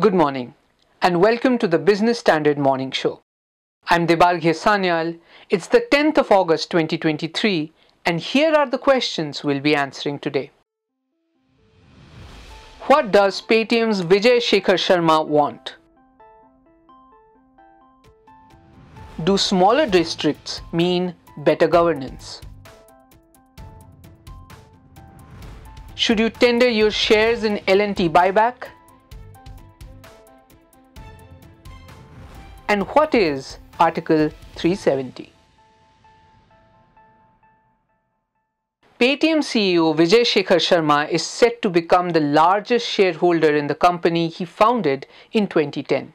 Good morning and welcome to the Business Standard Morning Show. I'm Debarghya Sanyal. It's the 10th of August 2023 and here are the questions we'll be answering today. What does Paytm's Vijay Shekhar Sharma want? Do smaller districts mean better governance? Should you tender your shares in L&T buyback? And what is Article 370? Paytm CEO Vijay Shekhar Sharma is set to become the largest shareholder in the company he founded in 2010.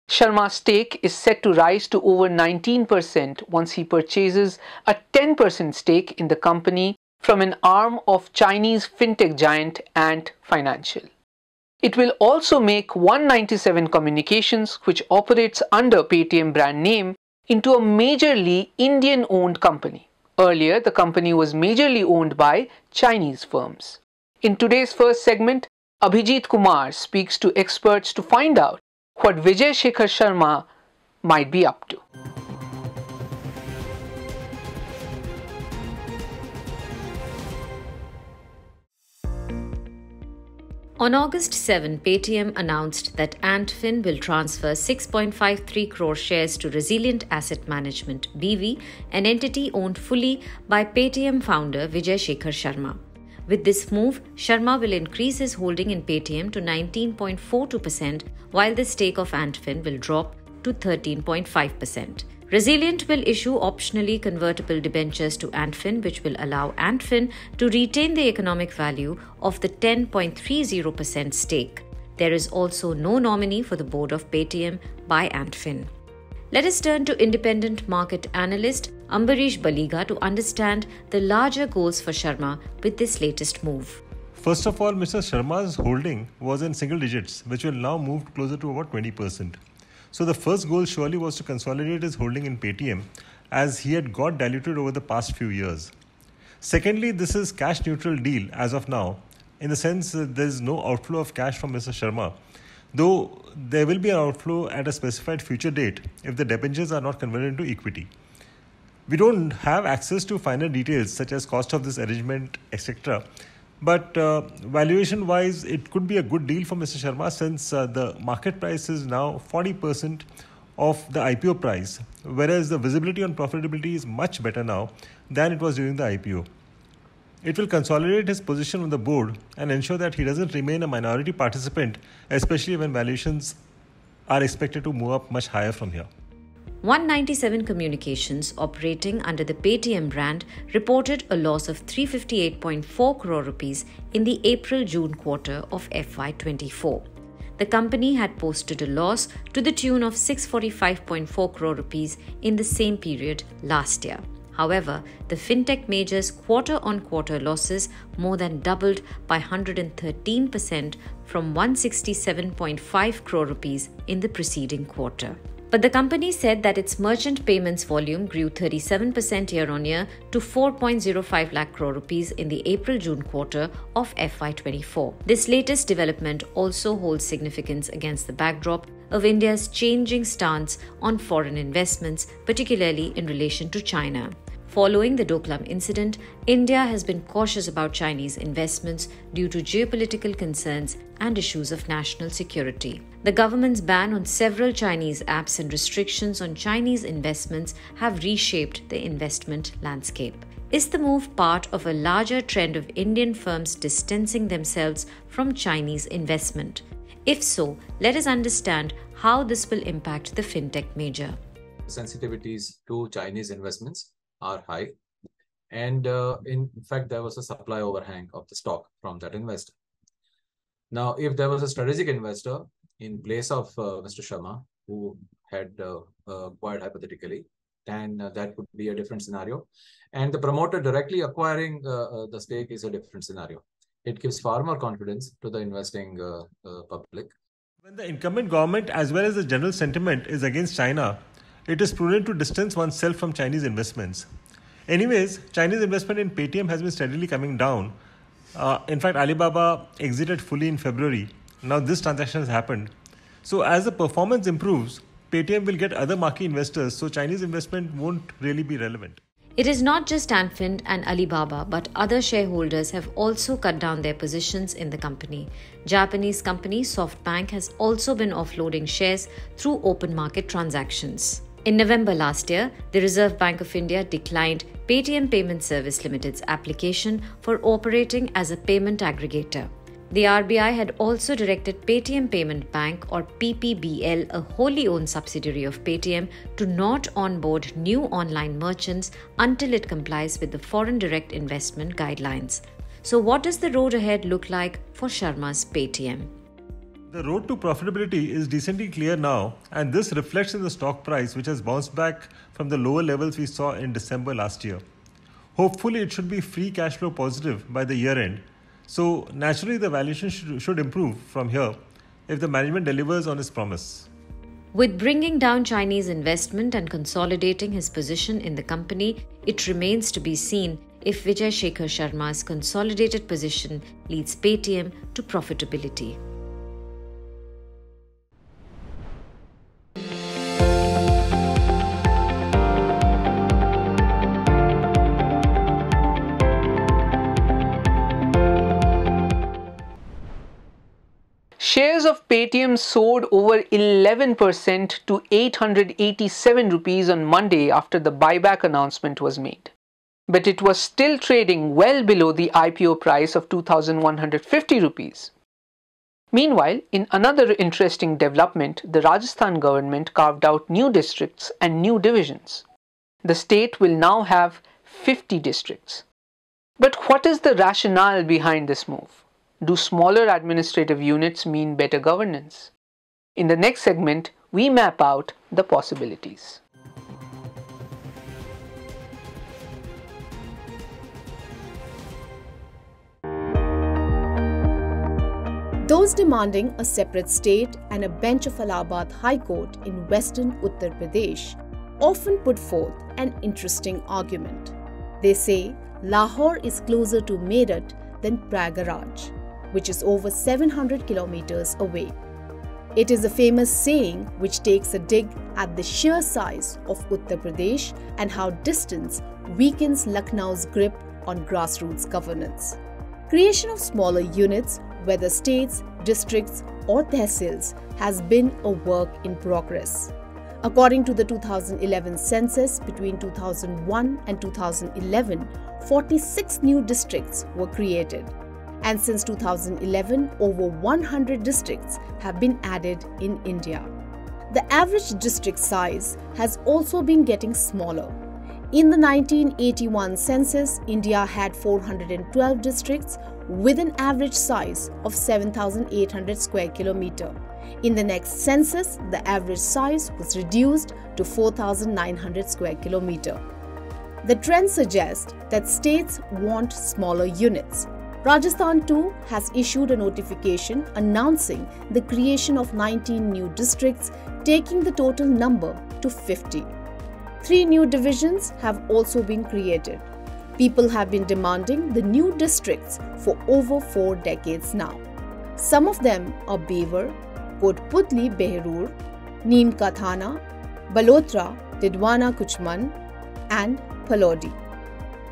Sharma's stake is set to rise to over 19% once he purchases a 10% stake in the company from an arm of Chinese fintech giant Ant Financial. It will also make 197 Communications, which operates under Paytm brand name, into a majorly Indian-owned company. Earlier, the company was majorly owned by Chinese firms. In today's first segment, Abhijit Kumar speaks to experts to find out what Vijay Shekhar Sharma might be up to. On August 7, Paytm announced that Antfin will transfer 6.53 crore shares to Resilient Asset Management (BV), an entity owned fully by Paytm founder Vijay Shekhar Sharma. With this move, Sharma will increase his holding in Paytm to 19.42%, while the stake of Antfin will drop to 13.5%. Resilient will issue optionally convertible debentures to Antfin, which will allow Antfin to retain the economic value of the 10.30% stake. There is also no nominee for the board of Paytm by Antfin. Let us turn to independent market analyst Ambarish Baliga to understand the larger goals for Sharma with this latest move. First of all, Mr. Sharma's holding was in single digits, which will now move closer to about 20%. So the first goal surely was to consolidate his holding in Paytm, as he had got diluted over the past few years. Secondly, this is cash neutral deal as of now, in the sense that there is no outflow of cash from Mr. Sharma, though there will be an outflow at a specified future date if the debentures are not converted into equity. We don't have access to finer details such as cost of this arrangement, etc. But valuation-wise, it could be a good deal for Mr. Sharma since the market price is now 40% of the IPO price, whereas the visibility on profitability is much better now than it was during the IPO. It will consolidate his position on the board and ensure that he doesn't remain a minority participant, especially when valuations are expected to move up much higher from here. 197 Communications, operating under the Paytm brand, reported a loss of 358.4 crore rupees in the April-June quarter of FY24. The company had posted a loss to the tune of 645.4 crore rupees in the same period last year. However, the fintech major's quarter-on-quarter losses more than doubled by 113% from 167.5 crore rupees in the preceding quarter. But the company said that its merchant payments volume grew 37% year-on-year to 4.05 lakh crore rupees in the April-June quarter of FY24. This latest development also holds significance against the backdrop of India's changing stance on foreign investments, particularly in relation to China. Following the Doklam incident, India has been cautious about Chinese investments due to geopolitical concerns and issues of national security. The government's ban on several Chinese apps and restrictions on Chinese investments have reshaped the investment landscape. Is the move part of a larger trend of Indian firms distancing themselves from Chinese investment? If so, let us understand how this will impact the fintech major. Sensitivities to Chinese investments are high, and in fact there was a supply overhang of the stock from that investor. Now, if there was a strategic investor in place of Mr. Sharma, who had acquired hypothetically, then that would be a different scenario, and the promoter directly acquiring the stake is a different scenario. It gives far more confidence to the investing public. When the incumbent government as well as the general sentiment is against China, it is prudent to distance oneself from Chinese investments. Anyways, Chinese investment in Paytm has been steadily coming down. In fact, Alibaba exited fully in February. Now this transaction has happened. So as the performance improves, Paytm will get other marquee investors, so Chinese investment won't really be relevant. It is not just Tanfin and Alibaba, but other shareholders have also cut down their positions in the company. Japanese company SoftBank has also been offloading shares through open market transactions. In November last year, the Reserve Bank of India declined Paytm Payment Service Limited's application for operating as a payment aggregator. The RBI had also directed Paytm Payment Bank or PPBL, a wholly owned subsidiary of Paytm, to not onboard new online merchants until it complies with the foreign direct investment guidelines. So what does the road ahead look like for Sharma's Paytm? The road to profitability is decently clear now, and this reflects in the stock price, which has bounced back from the lower levels we saw in December last year. Hopefully, it should be free cash flow positive by the year end. So naturally, the valuation should improve from here if the management delivers on its promise. With bringing down Chinese investment and consolidating his position in the company, it remains to be seen if Vijay Shekhar Sharma's consolidated position leads Paytm to profitability. Shares of Paytm soared over 11% to 887 rupees on Monday after the buyback announcement was made. But it was still trading well below the IPO price of 2,150 rupees. Meanwhile, in another interesting development, the Rajasthan government carved out new districts and new divisions. The state will now have 50 districts. But what is the rationale behind this move? Do smaller administrative units mean better governance? In the next segment, we map out the possibilities. Those demanding a separate state and a bench of Allahabad High Court in western Uttar Pradesh often put forth an interesting argument. They say Lahore is closer to Meerut than Prayagraj, which is over 700 kilometers away. It is a famous saying which takes a dig at the sheer size of Uttar Pradesh and how distance weakens Lucknow's grip on grassroots governance. Creation of smaller units, whether states, districts or tehsils, has been a work in progress. According to the 2011 census, between 2001 and 2011, 46 new districts were created. And since 2011, over 100 districts have been added in India. The average district size has also been getting smaller. In the 1981 census, India had 412 districts with an average size of 7,800 square kilometer. In the next census, the average size was reduced to 4,900 square kilometer. The trend suggests that states want smaller units. Rajasthan too has issued a notification announcing the creation of 19 new districts, taking the total number to 50. 3 new divisions have also been created. People have been demanding the new districts for over 4 decades now. Some of them are Beaver, Kotputli Behrur, Neem Ka Thana, Balotra, Didwana Kuchman and Phalodi.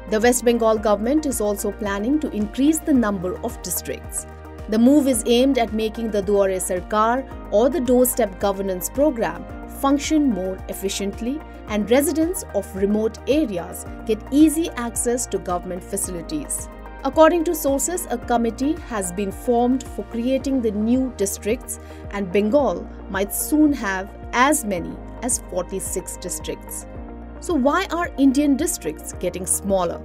The West Bengal government is also planning to increase the number of districts. The move is aimed at making the Duare Sarkar or the doorstep governance program function more efficiently, and residents of remote areas get easy access to government facilities. According to sources, a committee has been formed for creating the new districts, and Bengal might soon have as many as 46 districts. So why are Indian districts getting smaller?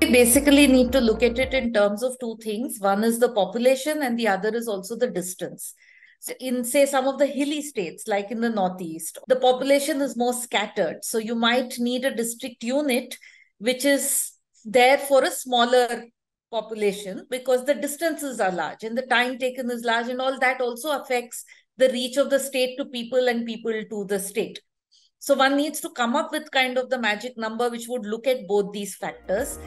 We basically need to look at it in terms of 2 things. One is the population and the other is also the distance. So in, say, some of the hilly states, like in the Northeast, the population is more scattered. So you might need a district unit which is there for a smaller population because the distances are large and the time taken is large, and all that also affects the reach of the state to people and people to the state. So one needs to come up with kind of the magic number which would look at both these factors.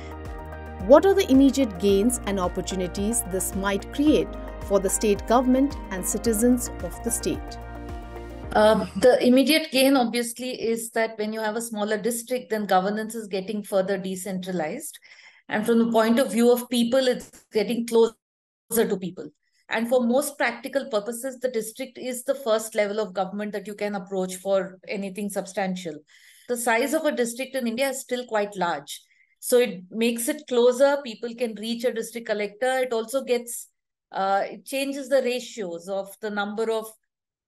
What are the immediate gains and opportunities this might create for the state government and citizens of the state. The immediate gain, obviously, is that when you have a smaller district, then governance is getting further decentralized. And from the point of view of people, it's getting closer to people. And for most practical purposes, the district is the first level of government that you can approach for anything substantial. The size of a district in India is still quite large. So it makes it closer. People can reach a district collector. It also it changes the ratios of the number of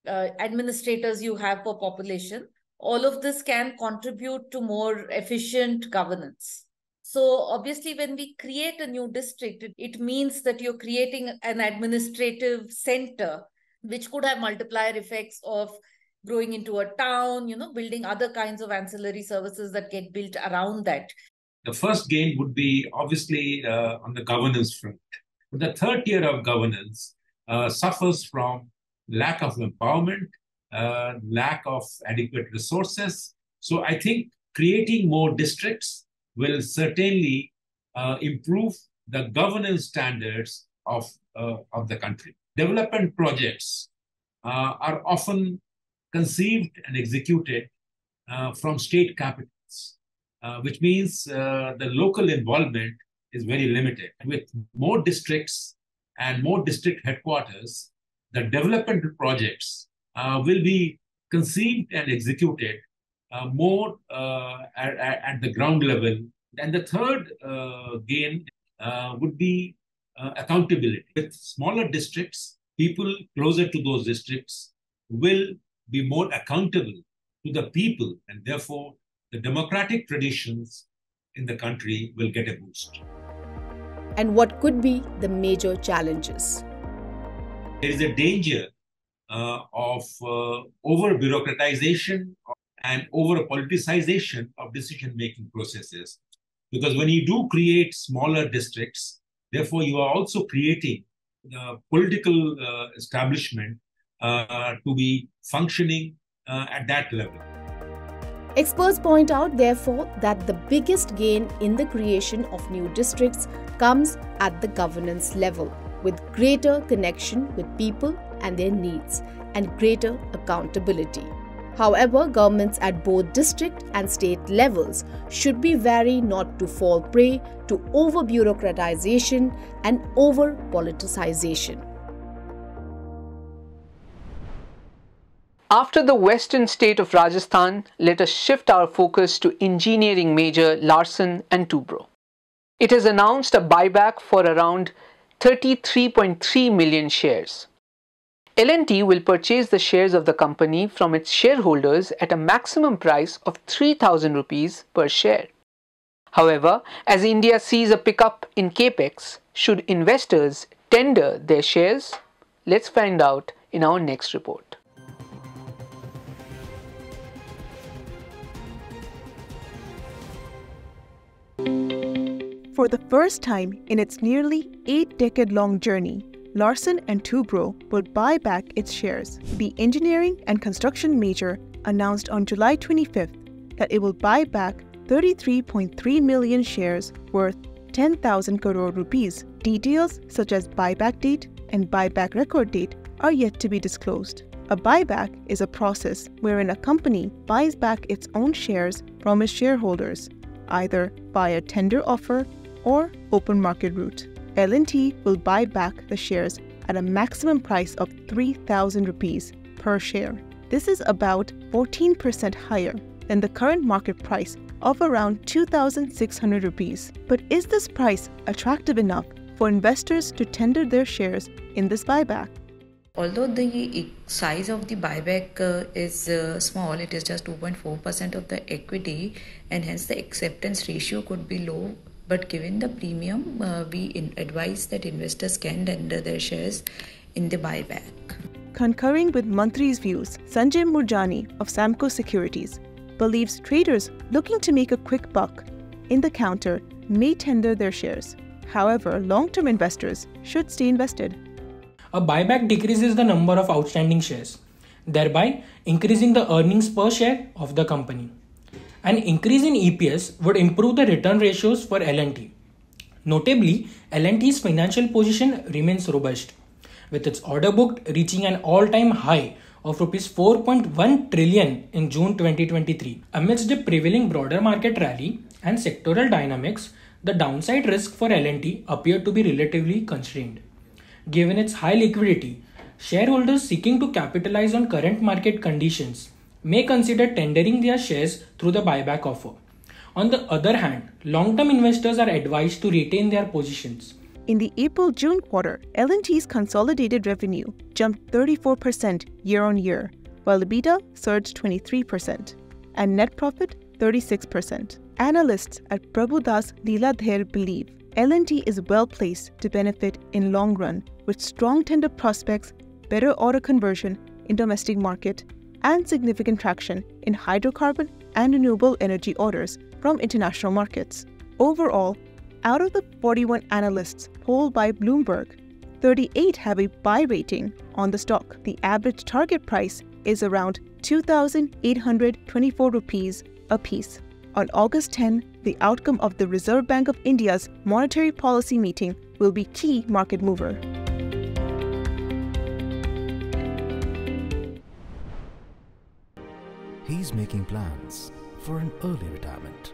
administrators you have per population. All of this can contribute to more efficient governance. So obviously, when we create a new district, it means that you're creating an administrative center, which could have multiplier effects of growing into a town, building other kinds of ancillary services that get built around that. The first gain would be obviously on the governance front. But the third tier of governance suffers from lack of empowerment, lack of adequate resources. So I think creating more districts will certainly improve the governance standards of the country. Development projects are often conceived and executed from state capitals, which means the local involvement is very limited. With more districts and more district headquarters, the development projects will be conceived and executed more at the ground level. And the third gain would be accountability. With smaller districts, people closer to those districts will be more accountable to the people, and therefore the democratic traditions in the country will get a boost. And what could be the major challenges? There is a danger of over-bureaucratization and over-politicization of decision-making processes. Because when you do create smaller districts, therefore you are also creating the political establishment to be functioning at that level. Experts point out, therefore, that the biggest gain in the creation of new districts comes at the governance level, with greater connection with people and their needs, and greater accountability. However, governments at both district and state levels should be wary not to fall prey to over-bureaucratization and over-politicization. After the western state of Rajasthan, let us shift our focus to engineering major Larsen & Toubro. It has announced a buyback for around 33.3 million shares. L&T will purchase the shares of the company from its shareholders at a maximum price of 3,000 rupees per share. However, as India sees a pickup in capex, should investors tender their shares? Let's find out in our next report. For the first time in its nearly 8-decade-long journey, Larsen & Toubro will buy back its shares. The engineering and construction major announced on July 25th that it will buy back 33.3 million shares worth 10,000 crore rupees. Details such as buyback date and buyback record date are yet to be disclosed. A buyback is a process wherein a company buys back its own shares from its shareholders, either via tender offer or open market route. L&T will buy back the shares at a maximum price of 3,000 rupees per share. This is about 14% higher than the current market price of around 2,600 rupees. But is this price attractive enough for investors to tender their shares in this buyback? Although the size of the buyback is small, it is just 2.4% of the equity, and hence the acceptance ratio could be low. But given the premium, we advise that investors can tender their shares in the buyback. Concurring with Mantri's views, Sanjay Murjani of Samco Securities believes traders looking to make a quick buck in the counter may tender their shares. However, long-term investors should stay invested. A buyback decreases the number of outstanding shares, thereby increasing the earnings per share of the company. An increase in EPS would improve the return ratios for L&T. Notably, L&T's financial position remains robust, with its order book reaching an all-time high of Rs 4.1 trillion in June 2023. Amidst the prevailing broader market rally and sectoral dynamics, the downside risk for L&T appeared to be relatively constrained. Given its high liquidity, shareholders seeking to capitalize on current market conditions may consider tendering their shares through the buyback offer. On the other hand, long-term investors are advised to retain their positions. In the April-June quarter, L&T's consolidated revenue jumped 34% year-on-year, while EBITDA surged 23% and net profit 36%. Analysts at Prabhudas Leeladher believe L&T is well placed to benefit in long run with strong tender prospects, better order conversion in domestic market, and significant traction in hydrocarbon and renewable energy orders from international markets. Overall, out of the 41 analysts polled by Bloomberg, 38 have a buy rating on the stock. The average target price is around 2,824 rupees a piece. On August 10, the outcome of the Reserve Bank of India's monetary policy meeting will be key market mover. He's making plans for an early retirement.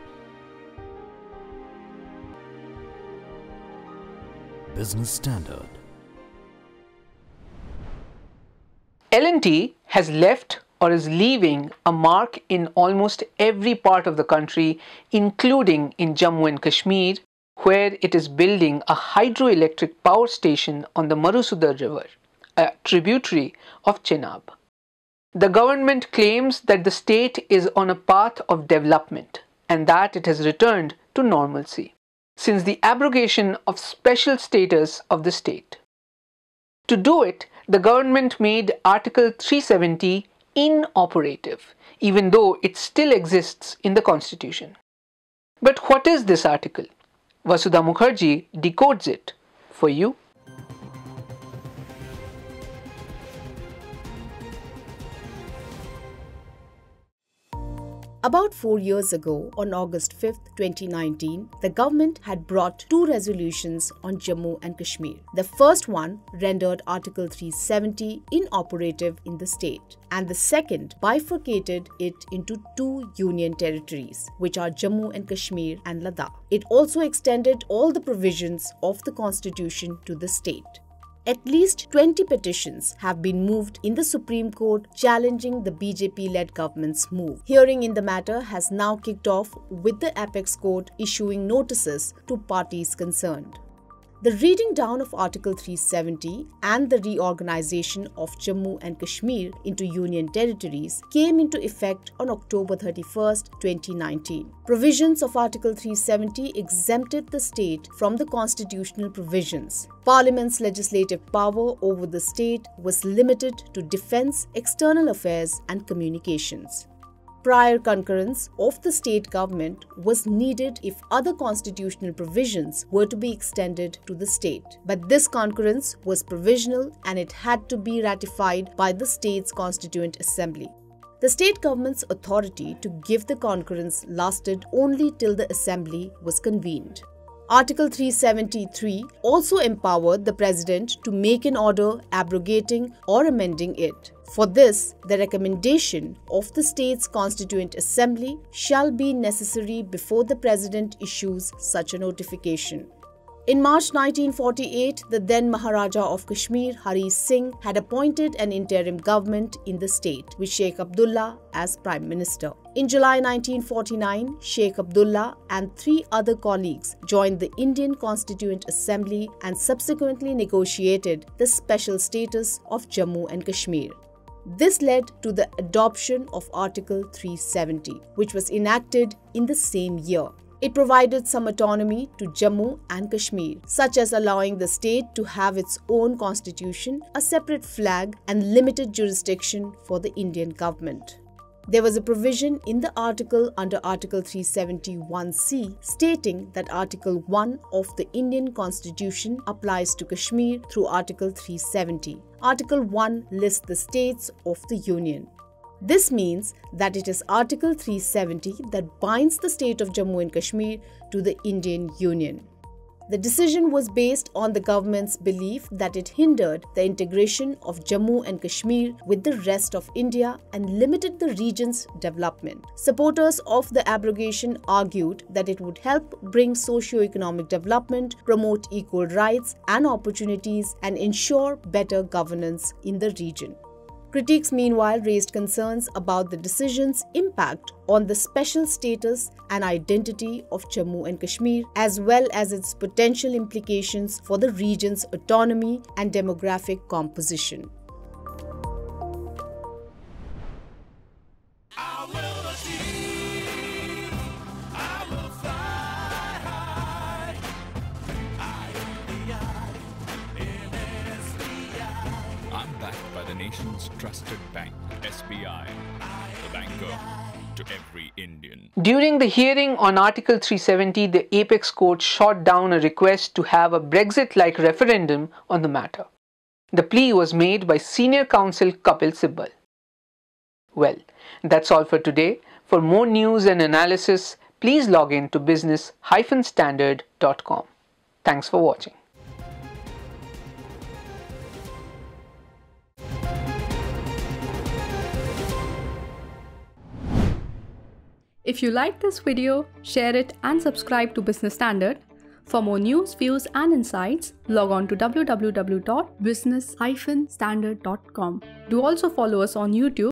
Business Standard. L&T has left or is leaving a mark in almost every part of the country, including in Jammu and Kashmir, where it is building a hydroelectric power station on the Marusudar River, a tributary of Chenab. The government claims that the state is on a path of development and that it has returned to normalcy since the abrogation of special status of the state. To do it, the government made Article 370 inoperative, even though it still exists in the Constitution. But what is this article? Vasudha Mukherjee decodes it for you. About 4 years ago, on August 5, 2019, the government had brought two resolutions on Jammu and Kashmir. The first one rendered Article 370 inoperative in the state, and the second bifurcated it into two union territories, which are Jammu and Kashmir and Ladakh. It also extended all the provisions of the constitution to the state. At least 20 petitions have been moved in the Supreme Court challenging the BJP-led government's move. Hearing in the matter has now kicked off with the Apex Court issuing notices to parties concerned. The reading down of Article 370 and the reorganization of Jammu and Kashmir into union territories came into effect on October 31, 2019. Provisions of Article 370 exempted the state from the constitutional provisions. Parliament's legislative power over the state was limited to defense, external affairs, and communications. Prior concurrence of the state government was needed if other constitutional provisions were to be extended to the state. But this concurrence was provisional and it had to be ratified by the state's Constituent Assembly. The state government's authority to give the concurrence lasted only till the assembly was convened. Article 373 also empowered the President to make an order abrogating or amending it. For this, the recommendation of the state's Constituent Assembly shall be necessary before the President issues such a notification. In March 1948, the then Maharaja of Kashmir, Hari Singh, had appointed an interim government in the state, with Sheikh Abdullah as Prime Minister. In July 1949, Sheikh Abdullah and 3 other colleagues joined the Indian Constituent Assembly and subsequently negotiated the special status of Jammu and Kashmir. This led to the adoption of Article 370, which was enacted in the same year. It provided some autonomy to Jammu and Kashmir, such as allowing the state to have its own constitution, a separate flag, and limited jurisdiction for the Indian government. There was a provision in the article under Article 371C stating that Article 1 of the Indian Constitution applies to Kashmir through Article 370. Article 1 lists the states of the Union. This means that it is Article 370 that binds the state of Jammu and Kashmir to the Indian Union. The decision was based on the government's belief that it hindered the integration of Jammu and Kashmir with the rest of India and limited the region's development. Supporters of the abrogation argued that it would help bring socio-economic development, promote equal rights and opportunities, and ensure better governance in the region. Critics, meanwhile, raised concerns about the decision's impact on the special status and identity of Jammu and Kashmir, as well as its potential implications for the region's autonomy and demographic composition. Nation's trusted bank, SBI, the banker to every Indian. During the hearing on Article 370, the Apex Court shot down a request to have a Brexit-like referendum on the matter. The plea was made by Senior Counsel Kapil Sibal. Well, that's all for today. For more news and analysis, please log in to business-standard.com. Thanks for watching. If you like this video, share it and subscribe to Business Standard. For more news, views and insights, log on to www.business-standard.com. Do also follow us on YouTube